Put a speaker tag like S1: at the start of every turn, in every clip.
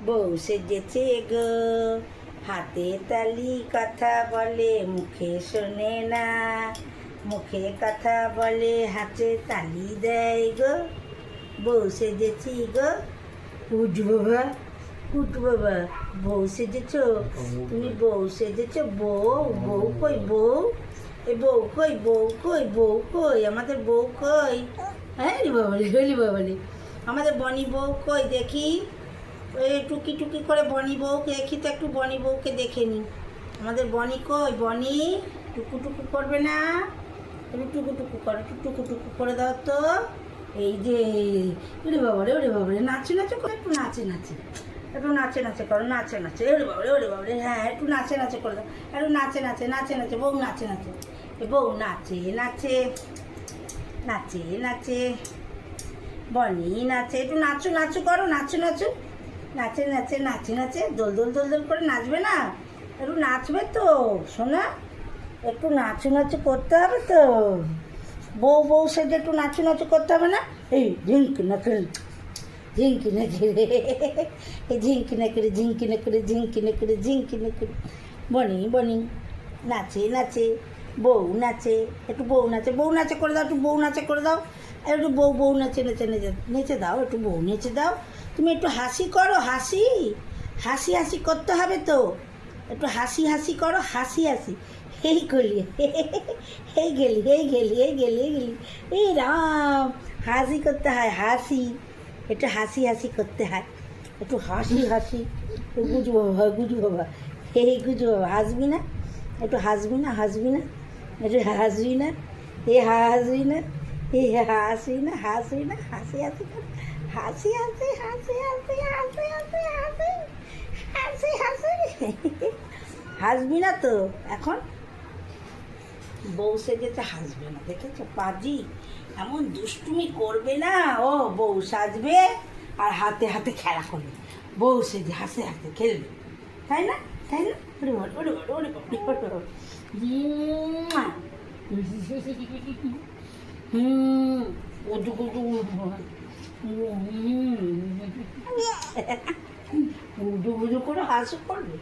S1: বউ সেজেছে গো, হাতে তালি, কথা বলে মুখে শোনে না, মুখে কথা বলে হাতে তালি দেয় গো। বউ সেজেছি গো। উঠু বাবা, উঠু বাবা, বউ সেজেছ তুমি? বউ সেজেছ? বউ, বউ কই বউ? এ বউ কই, বউ কই, বউ কই, আমাদের বউ কই? হ্যাঁ রে বাবা রে, হলি বাবা রে, আমাদের বনি বউ কই দেখি। ওই টুকি টুকি করে বনি বউকে দেখি তো, একটু বনি বউকে দেখে নি। আমাদের বনি কই? বনি টুকু টুকু করবে না? একটু টুকু টুকু করো, একটু টুকু টুকু করে দাও তো। এই যে ওরে বাবা রে, ওরে বাবা রে, নাচে নাচে করো, একটু নাচে নাচে, একটু নাচে নাচে করো, নাচে নাচে, ওরে বাবা রে, ওরে বাবা রে, হ্যাঁ একটু নাচে নাচে করে দাও, একটু নাচে নাচে, নাচে নাচে, বউ নাচে নাচে, বউ নাচে নাচে, নাচে নাচে, বনি নাচে, একটু নাচু নাচু করো, নাচু নাচু, নাচে নাচে, নাচে নাচে, দোল দোল দোল দোল করে নাচবে না? একটু নাচবে তো শোনা, একটু নাচু নাচু করতে হবে তো। বউ বউ সেজে একটু নাচু নাচু করতে হবে না? এই ঝিঙ্কি না করে, ঝিঙ্কি না করে, এই ঝিঙ্কি না করে, ঝিঙ্কি না করে, ঝিঙ্কি না করে, ঝিঙ্কি না করে, বনি বনি নাচে নাচে, বউ নাচে, একটু বউ নাচে, বউ নাচে করে দাও, একটু বউ নাচে করে দাও, একটু বউ বউ নাচে নেচে নেচে নেচে দাও, একটু বউ নেচে দাও। তুমি একটু হাসি করো, হাসি হাসি হাসি করতে হবে তো, একটু হাসি হাসি করো, হাসি হাসি, এই গলি, এই গেলি, এই গেলি, এই গেলি, এই গেলি, এই রাম, হাসি করতে হয়, হাসি, একটু হাসি হাসি করতে হয়, একটু হাসি হাসি, গুজু বাবা, গুজু বাবা, এই গুজু বাবা, হাসবি না? একটু হাসবি না? হাসবি না? একটু হাসবি না? এ হাসবি না? এ হাসবি না? হাসবি না? হাসি হাসি কর, হাসি হাসি, হাসি হাসি, হাসি হাসি, হাসি হাসি হাসি, হাসবি না তো এখন? বউ সেজেছে, হাসবে না, দেখেছো পাজি এমন দুষ্টুমি করবে না। ও বউ সাজবে আর হাতে হাতে খেলা করবে, বউ সেজে হাসে হাসে খেলবে, তাই না? তাই না? ওরে বাবা, ওরে বাবা, ওরে বাবা, ওরে বাবা, গুজু গুজু, গুজু গুজু করে হাসি করবে,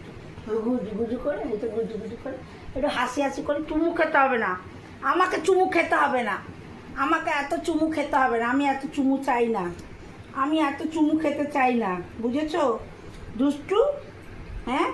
S1: গুজু গুজু করে, এই তো গুজু গুজু করে, একটু হাসি হাসি করে। চুমু খেতে হবে না, আমাকে চুমু খেতে হবে না, আমাকে এত চুমু খেতে হবে না, আমি এত চুমু চাই না, আমি এত চুমু খেতে চাই না, বুঝেছো দুষ্টু? হ্যাঁ